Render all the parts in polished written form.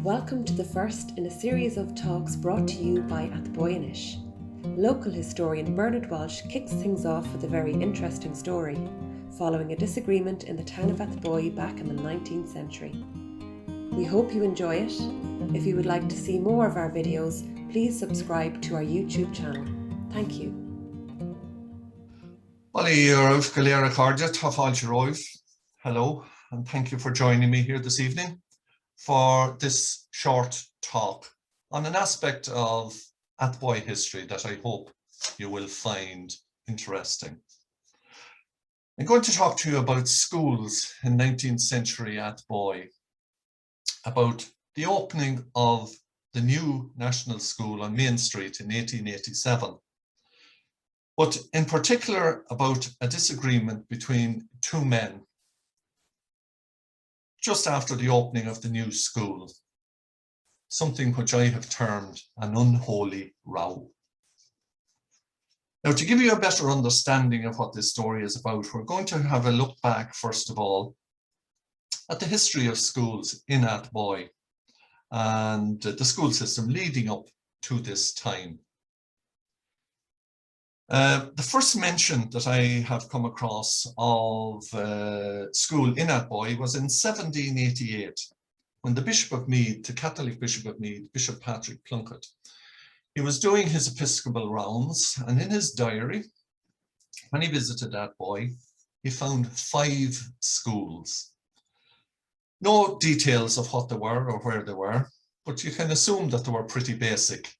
Welcome to the first in a series of talks brought to you by Athboy Anois. Local historian Bernard Walsh kicks things off with a very interesting story, following a disagreement in the town of Athboy back in the 19th century. We hope you enjoy it. If you would like to see more of our videos, please subscribe to our YouTube channel. Thank you. Hello, and thank you for joining me here this evening for this short talk on an aspect of Athboy history that I hope you will find interesting. I'm going to talk to you about schools in 19th century Athboy, about the opening of the new National School on Main Street in 1887, but in particular about a disagreement between two men just after the opening of the new school, something which I have termed an unholy row. Now, to give you a better understanding of what this story is about, we're going to have a look back, first of all, at the history of schools in Athboy and the school system leading up to this time. The first mention that I have come across of school in Athboy was in 1788, when the Bishop of Meath, the Catholic Bishop of Meath, Bishop Patrick Plunkett, he was doing his episcopal rounds, and in his diary, when he visited Athboy, he found 5 schools. No details of what they were or where they were, but you can assume that they were pretty basic,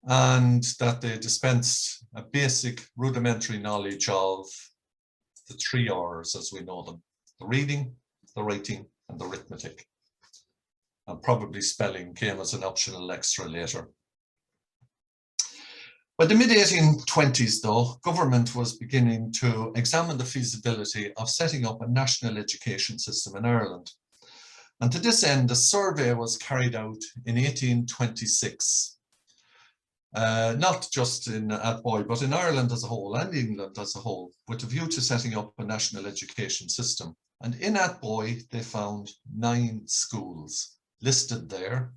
and that they dispensed a basic rudimentary knowledge of the 3 R's as we know them: the reading, the writing, and the arithmetic. And probably spelling came as an optional extra later. By the mid-1820s, though, government was beginning to examine the feasibility of setting up a national education system in Ireland. And to this end, a survey was carried out in 1826. Not just in Athboy, but in Ireland as a whole and England as a whole, with a view to setting up a national education system. And in Athboy, they found 9 schools listed there.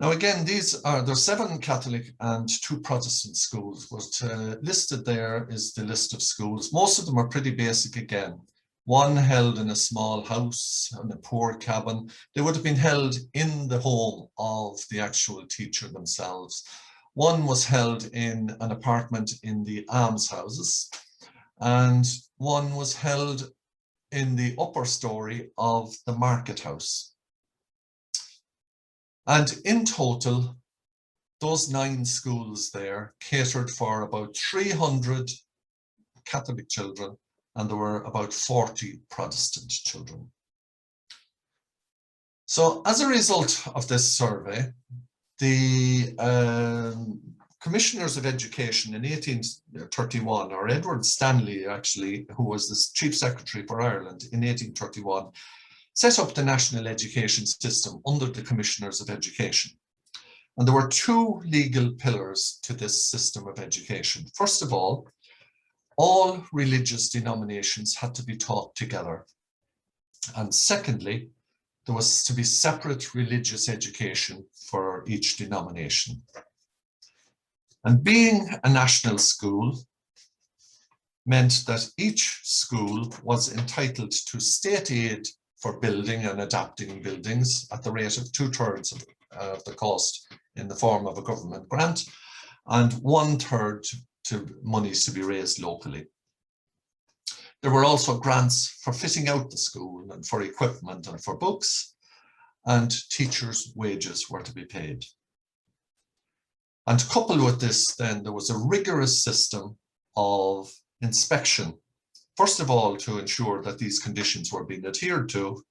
Now, again, there's 7 Catholic and 2 Protestant schools, but listed there is the list of schools. Most of them are pretty basic again. One held in a small house, in a poor cabin. They would have been held in the home of the actual teacher themselves. One was held in an apartment in the almshouses, and one was held in the upper story of the market house. And in total, those 9 schools there catered for about 300 Catholic children, and there were about 40 Protestant children. So as a result of this survey, the Commissioners of Education in 1831, or Edward Stanley actually, who was the Chief Secretary for Ireland in 1831, set up the national education system under the Commissioners of Education. And there were 2 legal pillars to this system of education. First of all religious denominations had to be taught together. And secondly, there was to be separate religious education for each denomination. And being a national school meant that each school was entitled to state aid for building and adapting buildings at the rate of 2/3 of the cost in the form of a government grant, and 1/3 to monies to be raised locally. There were also grants for fitting out the school and for equipment and for books, and teachers' wages were to be paid. And coupled with this, then, there was a rigorous system of inspection, first of all, to ensure that these conditions were being adhered to,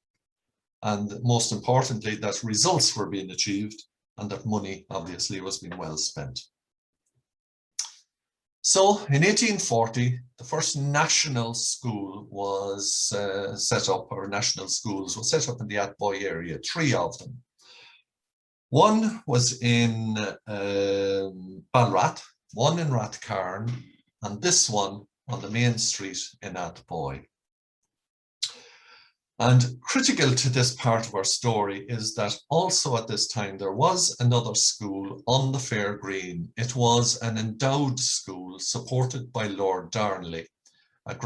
and most importantly, that results were being achieved and that money obviously was being well spent. So in 1840, the first national school was set up, or national schools were set up in the Athboy area, 3 of them. One was in Balrat, one in Rathcarn, and this one on the main street in Athboy. And critical to this part of our story is that also at this time there was another school on the Fair Green. It was an endowed school supported by Lord Darnley, a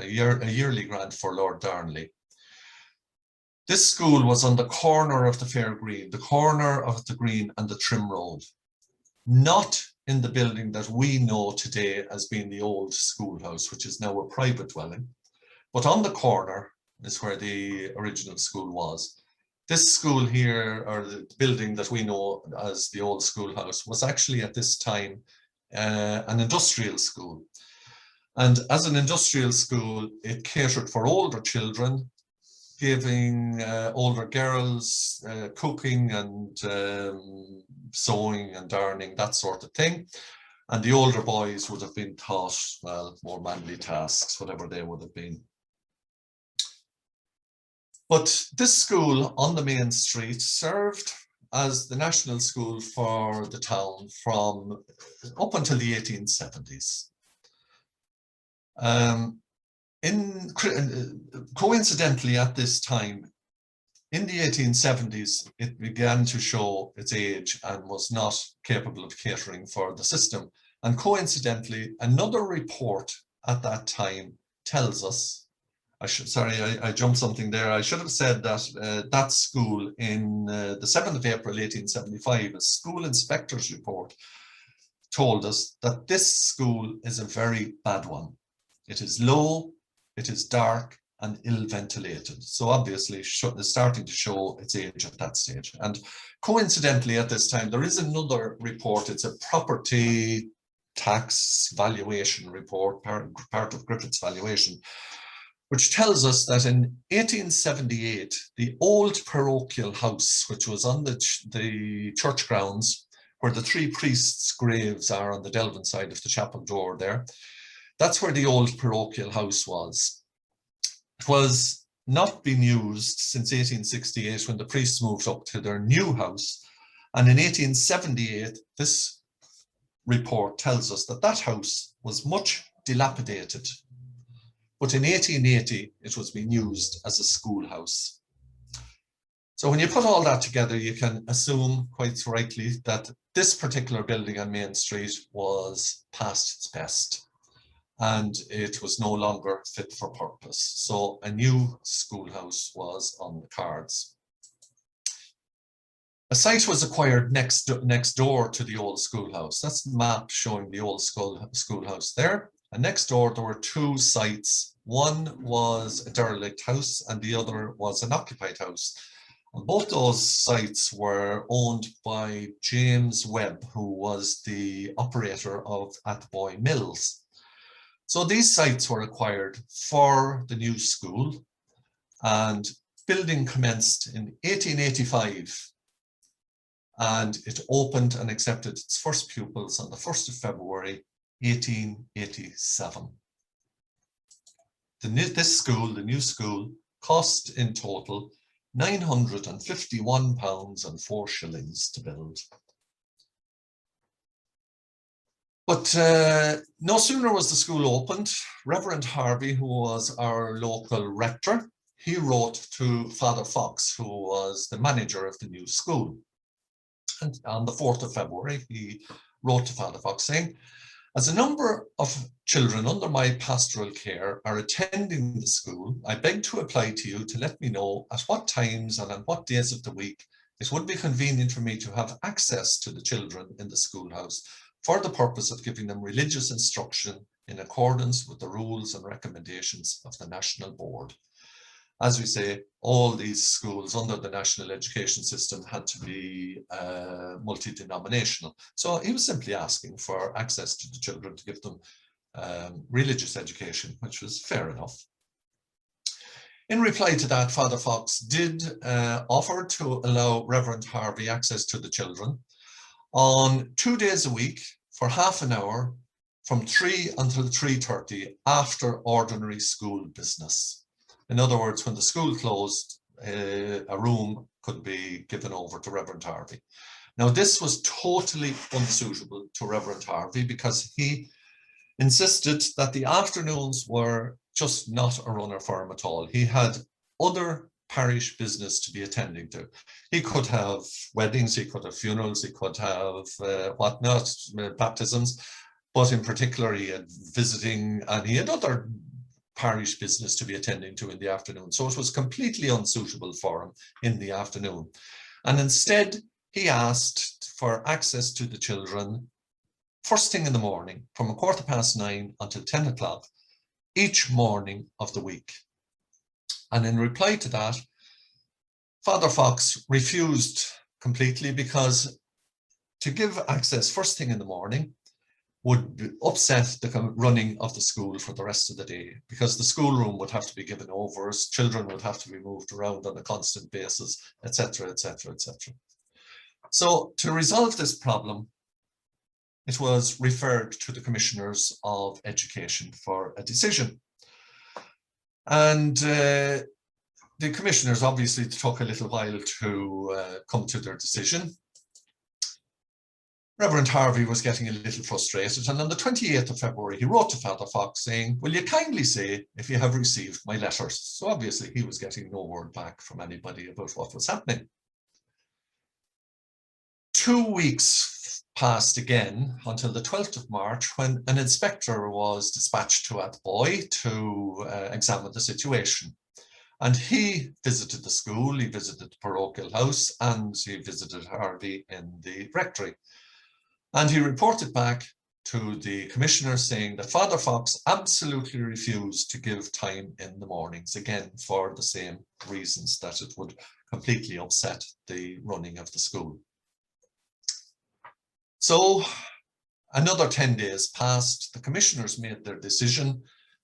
yearly grant for Lord Darnley. This school was on the corner of the Fair Green, the corner of the Green and the Trim Road, not in the building that we know today as being the old schoolhouse, which is now a private dwelling, but on the corner is where the original school was. This school here, or the building that we know as the old schoolhouse, was actually at this time an industrial school. And as an industrial school, it catered for older children, giving older girls cooking and sewing and darning, that sort of thing. And the older boys would have been taught, well, more manly tasks, whatever they would have been. But this school on the main street served as the national school for the town from up until the 1870s. Coincidentally, at this time, in the 1870s, it began to show its age and was not capable of catering for the system. And coincidentally, another report at that time tells us, I jumped something there. I should have said that that school in the 7th of April, 1875, a school inspector's report told us that this school is a very bad one. It is low, it is dark and ill ventilated. So obviously it's starting to show its age at that stage. And coincidentally at this time, there is another report. It's a property tax valuation report, part of Griffith's valuation, which tells us that in 1878, the old parochial house, which was on the church grounds, where the three priests' graves are on the Delvin side of the chapel door there, that's where the old parochial house was. It was not been used since 1868 when the priests moved up to their new house. And in 1878, this report tells us that that house was much dilapidated. But in 1880, it was being used as a schoolhouse. So when you put all that together, you can assume quite rightly that this particular building on Main Street was past its best and it was no longer fit for purpose. So a new schoolhouse was on the cards. A site was acquired next door to the old schoolhouse. That's the map showing the old schoolhouse there. And next door, there were two sites. One was a derelict house and the other was an occupied house. And both those sites were owned by James Webb, who was the operator of Athboy Mills. So these sites were acquired for the new school and building commenced in 1885. And it opened and accepted its first pupils on the 1st of February, 1887. This school, the new school, cost in total £951.04 to build. But no sooner was the school opened, Reverend Harvey, who was our local rector, he wrote to Father Fox, who was the manager of the new school. And on the 4th of February, he wrote to Father Fox saying, "As a number of children under my pastoral care are attending the school, I beg to apply to you to let me know at what times and on what days of the week it would be convenient for me to have access to the children in the schoolhouse for the purpose of giving them religious instruction in accordance with the rules and recommendations of the National Board." As we say, all these schools under the national education system had to be multi-denominational. So he was simply asking for access to the children to give them religious education, which was fair enough. In reply to that, Father Fox did offer to allow Reverend Harvey access to the children on 2 days a week for half an hour from 3 until 3:30 after ordinary school business. In other words, when the school closed, a room could be given over to Reverend Harvey. Now, this was totally unsuitable to Reverend Harvey because he insisted that the afternoons were just not a runner for him at all. He had other parish business to be attending to. He could have weddings, he could have funerals, he could have whatnot, baptisms, but in particular he had visiting and he had other parish business to be attending to in the afternoon. So it was completely unsuitable for him in the afternoon. And instead, he asked for access to the children first thing in the morning from 9:15 until 10 o'clock each morning of the week. And in reply to that, Father Fox refused completely because to give access first thing in the morning would upset the running of the school for the rest of the day, because the schoolroom would have to be given over, children would have to be moved around on a constant basis, etc., etc., etc. So to resolve this problem, it was referred to the Commissioners of Education for a decision. And the commissioners obviously took a little while to come to their decision. Reverend Harvey was getting a little frustrated, and on the 28th of February, he wrote to Father Fox saying, "Will you kindly say if you have received my letters?" So obviously he was getting no word back from anybody about what was happening. 2 weeks passed again until the 12th of March, when an inspector was dispatched to Athboy to examine the situation. And he visited the school, he visited the parochial house, and he visited Harvey in the rectory. And he reported back to the commissioner saying that Father Fox absolutely refused to give time in the mornings, again, for the same reasons, that it would completely upset the running of the school. So another 10 days passed. The commissioners made their decision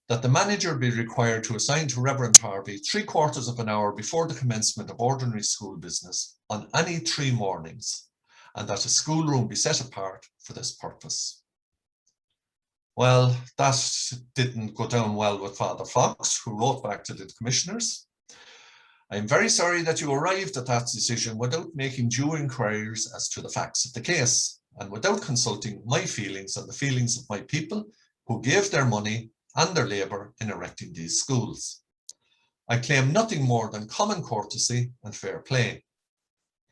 that the manager be required to assign to Reverend Harvey 3/4 of an hour before the commencement of ordinary school business on any 3 mornings, and that a schoolroom be set apart for this purpose. Well, that didn't go down well with Father Fox, who wrote back to the commissioners. "I'm very sorry that you arrived at that decision without making due inquiries as to the facts of the case, and without consulting my feelings and the feelings of my people who gave their money and their labour in erecting these schools. I claim nothing more than common courtesy and fair play.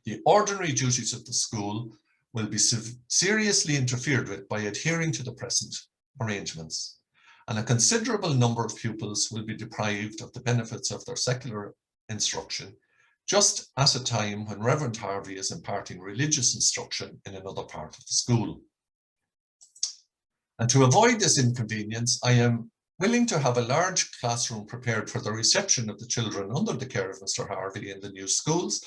The ordinary duties of the school will be seriously interfered with by adhering to the present arrangements, and a considerable number of pupils will be deprived of the benefits of their secular instruction, just at a time when Reverend Harvey is imparting religious instruction in another part of the school. And to avoid this inconvenience, I am willing to have a large classroom prepared for the reception of the children under the care of Mr. Harvey in the new schools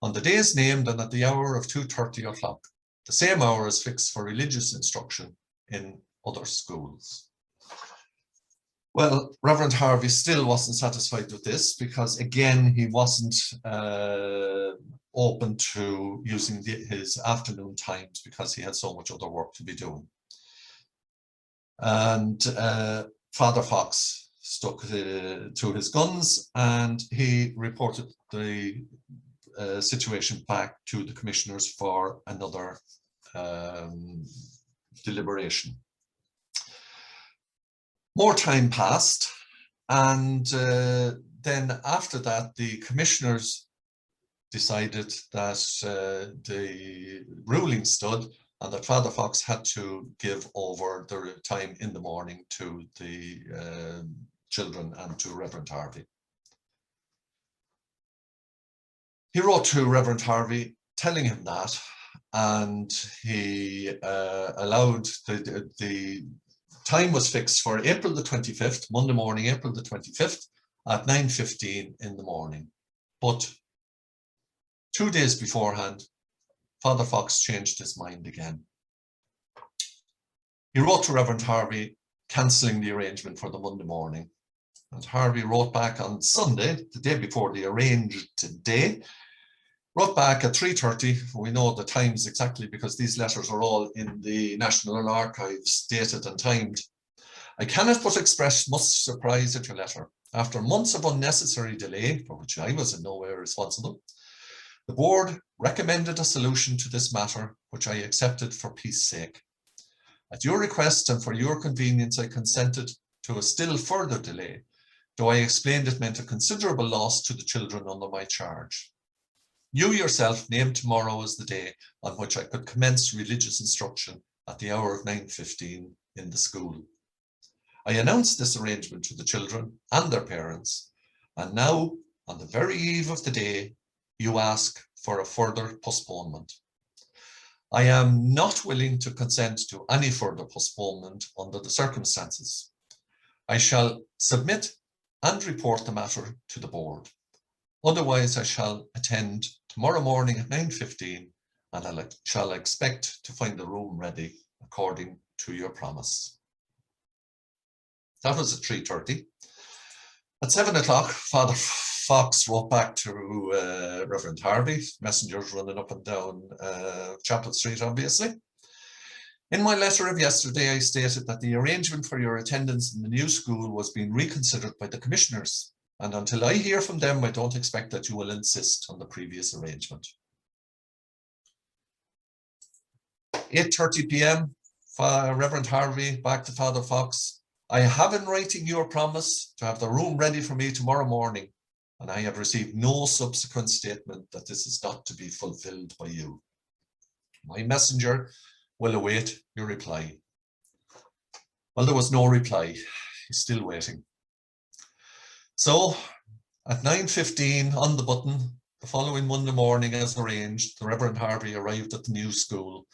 on the days named and at the hour of 2:30 o'clock, the same hour as fixed for religious instruction in other schools." Well, Reverend Harvey still wasn't satisfied with this, because again, he wasn't open to using his afternoon times because he had so much other work to be doing. And Father Fox stuck to his guns, and he reported the situation back to the commissioners for another deliberation. More time passed, and then after that, the commissioners decided that the ruling stood and that Father Fox had to give over the time in the morning to the children and to Reverend Harvey. He wrote to Reverend Harvey telling him that, and he allowed the time was fixed for April the 25th, Monday morning, April the 25th at 9:15 in the morning. But 2 days beforehand, Father Fox changed his mind again. He wrote to Reverend Harvey cancelling the arrangement for the Monday morning. And Harvey wrote back on Sunday, the day before the arranged day, wrote back at 3:30. We know the times exactly because these letters are all in the National Archives, dated and timed. "I cannot but express much surprise at your letter. After months of unnecessary delay, for which I was in no way responsible, the board recommended a solution to this matter, which I accepted for peace sake. At your request and for your convenience, I consented to a still further delay, though I explained it meant a considerable loss to the children under my charge. You yourself named tomorrow as the day on which I could commence religious instruction at the hour of 9:15 in the school. I announced this arrangement to the children and their parents, and now, on the very eve of the day, you ask for a further postponement. I am not willing to consent to any further postponement under the circumstances. I shall submit and report the matter to the board. Otherwise, I shall attend tomorrow morning at 9:15, and I shall expect to find the room ready according to your promise. That was at 3:30. At 7 o'clock, Father Fox wrote back to Reverend Harvey, messengers running up and down Chapel Street, obviously. In my letter of yesterday, I stated that the arrangement for your attendance in the new school was being reconsidered by the commissioners, and until I hear from them, I don't expect that you will insist on the previous arrangement. 8:30 p.m, Reverend Harvey back to Father Fox. I have in writing your promise to have the room ready for me tomorrow morning, and I have received no subsequent statement that this is not to be fulfilled by you. My messenger will await your reply. Well, there was no reply. He's still waiting. So at 9:15 on the button, the following Monday morning as arranged, the Reverend Harvey arrived at the new school,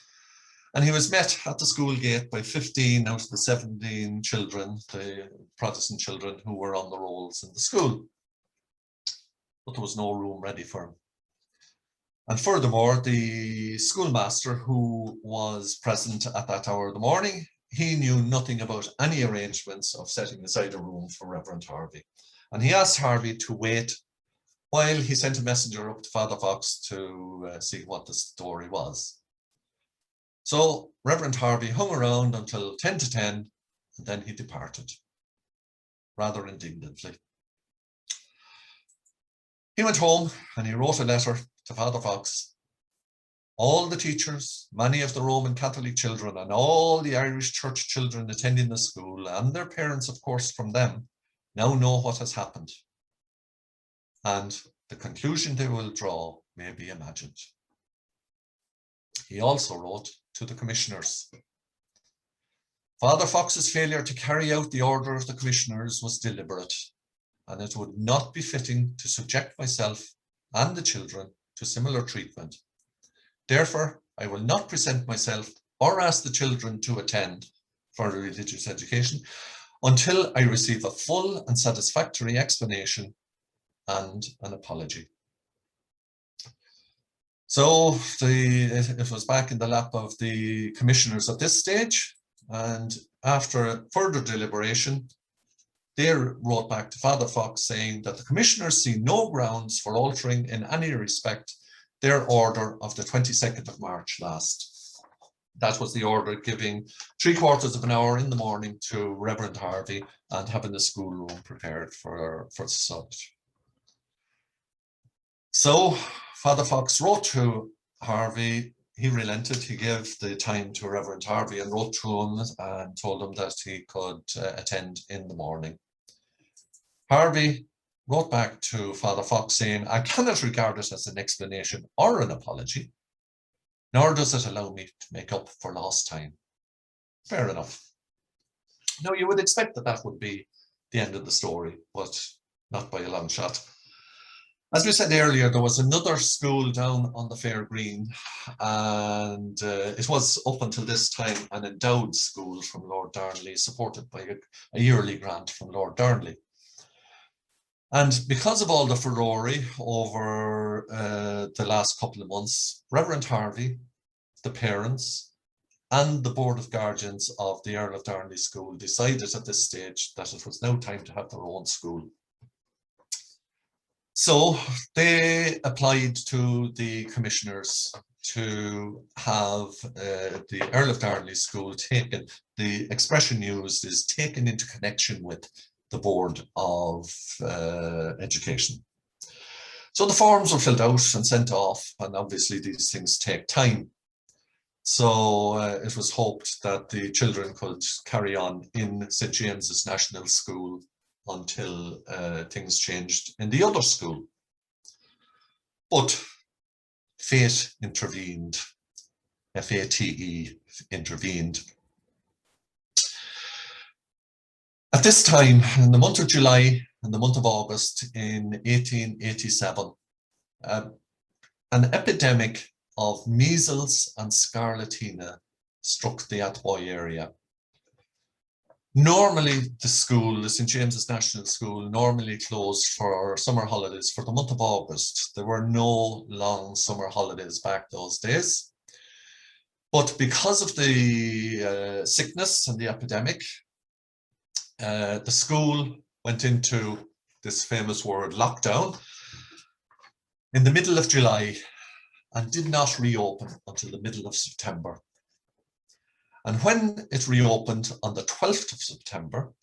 and he was met at the school gate by 15 out of the 17 children, the Protestant children who were on the rolls in the school. But there was no room ready for him. And furthermore, the schoolmaster who was present at that hour of the morning, he knew nothing about any arrangements of setting aside a room for Reverend Harvey. And he asked Harvey to wait while he sent a messenger up to Father Fox to see what the story was. So Reverend Harvey hung around until 10 to 10, and then he departed, rather indignantly. He went home and he wrote a letter to Father Fox. All the teachers, many of the Roman Catholic children, and all the Irish Church children attending the school, and their parents, of course, from them, now know what has happened. And the conclusion they will draw may be imagined. He also wrote to the commissioners. Father Fox's failure to carry out the order of the commissioners was deliberate, and it would not be fitting to subject myself and the children to similar treatment. Therefore, I will not present myself or ask the children to attend for religious education until I receive a full and satisfactory explanation and an apology. So it was back in the lap of the commissioners at this stage, and after further deliberation, they wrote back to Father Fox saying that the commissioners see no grounds for altering in any respect their order of the 22nd of March last. That was the order giving 3/4 of an hour in the morning to Reverend Harvey and having the schoolroom prepared for such. So Father Fox wrote to Harvey. He relented. He gave the time to Reverend Harvey and wrote to him and told him that he could attend in the morning. Harvey wrote back to Father Fox saying, I cannot regard it as an explanation or an apology, nor does it allow me to make up for lost time. Fair enough. Now, you would expect that that would be the end of the story, but not by a long shot. As we said earlier, there was another school down on the Fair Green, and it was up until this time an endowed school from Lord Darnley, supported by a yearly grant from Lord Darnley. And because of all the furore over the last couple of months, Reverend Harvey, the parents, and the Board of Guardians of the Earl of Darnley School decided at this stage that it was now time to have their own school. So they applied to the commissioners to have the Earl of Darnley School taken, the expression used is taken into connection with the Board of Education. So the forms were filled out and sent off, and obviously these things take time. So it was hoped that the children could carry on in St. James's National School until things changed in the other school. But fate intervened, FATE intervened. At this time, in the month of July and the month of August in 1887, an epidemic of measles and scarlatina struck the Athboy area. Normally, the school, the St. James's National School, normally closed for summer holidays for the month of August. There were no long summer holidays back those days. But because of the sickness and the epidemic, the school went into this famous word lockdown in the middle of July and did not reopen until the middle of September. And when it reopened on the 12th of September,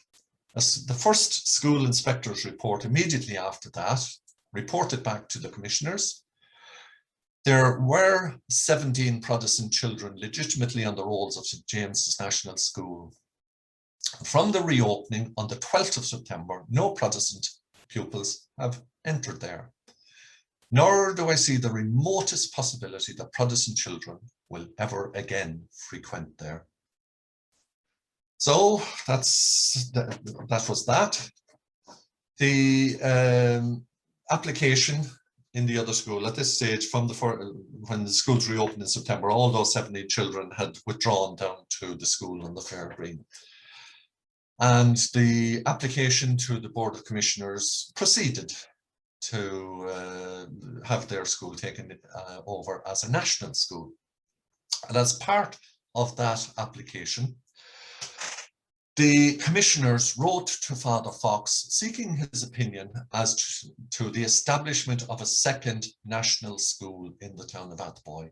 as the first school inspector's report immediately after that reported back to the commissioners, there were 17 Protestant children legitimately on the rolls of St. James's National School. From the reopening on the 12th of September, no Protestant pupils have entered there. Nor do I see the remotest possibility that Protestant children will ever again frequent there. So that was that. The application in the other school at this stage, from when the schools reopened in September, all those 70 children had withdrawn down to the school on the Fair Green. And the application to the Board of Commissioners proceeded to have their school taken over as a national school. And as part of that application, the commissioners wrote to Father Fox seeking his opinion as to the establishment of a second national school in the town of Athboy.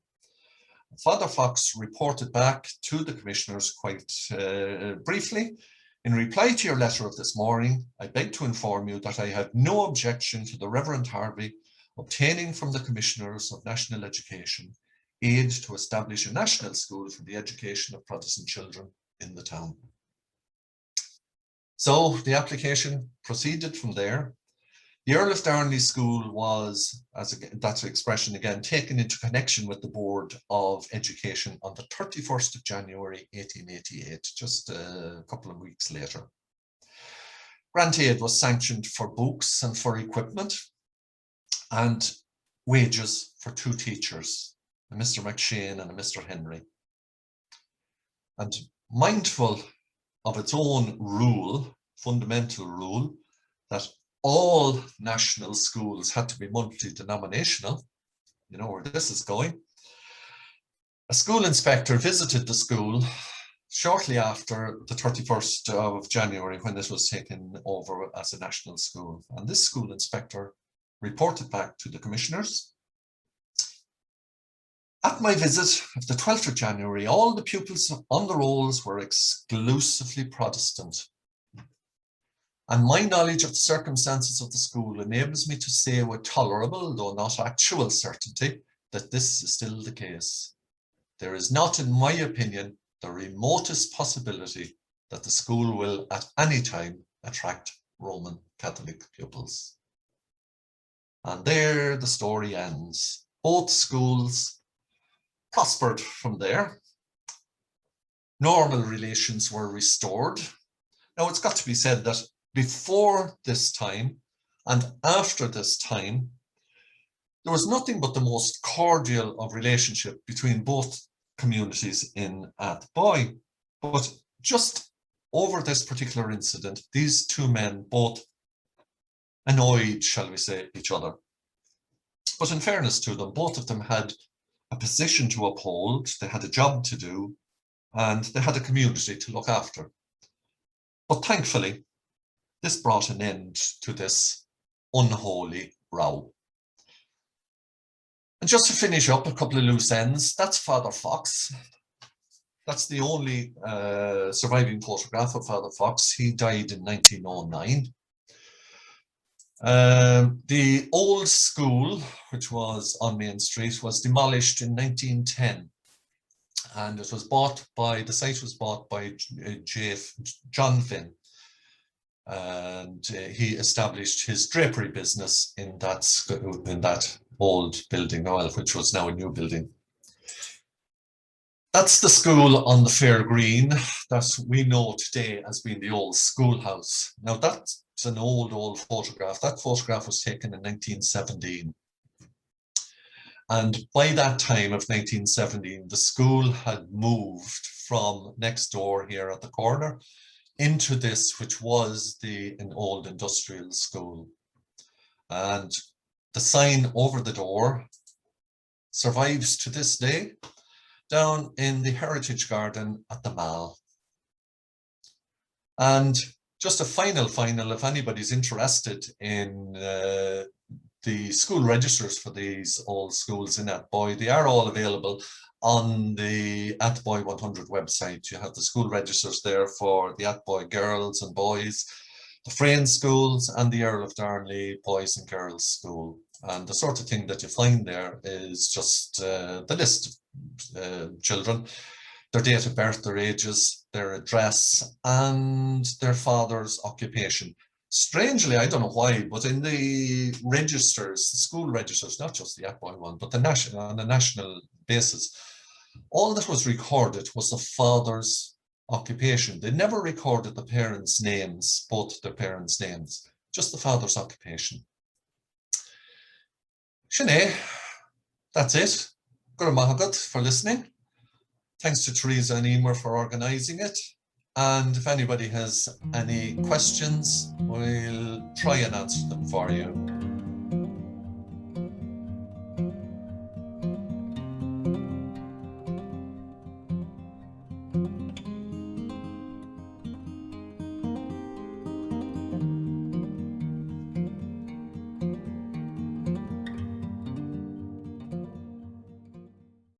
Father Fox reported back to the commissioners quite briefly. In reply to your letter of this morning, I beg to inform you that I have no objection to the Reverend Harvey obtaining from the Commissioners of National Education aid to establish a national school for the education of Protestant children in the town. So the application proceeded from there. The Earl of Darnley School was, that's an expression again, taken into connection with the Board of Education on the 31st of January 1888, just a couple of weeks later. Grant aid was sanctioned for books and for equipment and wages for 2 teachers, a Mr. McShane and a Mr. Henry. And mindful of its own rule, fundamental rule, that all national schools had to be multi-denominational, you know where this is going. A school inspector visited the school shortly after the 31st of January when this was taken over as a national school. And this school inspector reported back to the commissioners. At my visit of the 12th of January, all the pupils on the rolls were exclusively Protestant. And my knowledge of the circumstances of the school enables me to say with tolerable, though not actual certainty, that this is still the case. There is not, in my opinion, the remotest possibility that the school will at any time attract Roman Catholic pupils. And there the story ends. Both schools prospered from there. Normal relations were restored. Now it's got to be said that before this time and after this time, there was nothing but the most cordial of relationship between both communities in Athboy. But just over this particular incident, these 2 men both annoyed, shall we say, each other. But in fairness to them, both of them had a position to uphold, they had a job to do, and they had a community to look after. But thankfully, this brought an end to this unholy row. And just to finish up a couple of loose ends, that's Father Fox. That's the only surviving photograph of Father Fox. He died in 1909. The old school, which was on Main Street, was demolished in 1910. And it was bought by, the site was bought by John Finn. and he established his drapery business in that old building, which was now a new building. That's the school on the Fair Green that we know today as being the old schoolhouse. Now that's an old photograph. That photograph was taken in 1917. And by that time of 1917, the school had moved from next door here at the corner into this, which was an old industrial school. And the sign over the door survives to this day down in the Heritage Garden at the Mall. And just a final, if anybody's interested in the school registers for these old schools in Athboy, they are all available on the Athboy 100 website. You have the school registers there for the Athboy girls and boys, the Frayne schools, and the Earl of Darnley boys and girls school. And the sort of thing that you find there is just the list of children, their date of birth, their ages, their address, and their father's occupation. Strangely, I don't know why, but in the registers, the school registers, not just the Athboy one, but on a national basis, all that was recorded was the father's occupation. They never recorded the parents' names, both their parents' names, just the father's occupation. Sinead, that's it. Gura maith for listening. Thanks to Teresa and Emer for organising it. And if anybody has any questions, we'll try and answer them for you.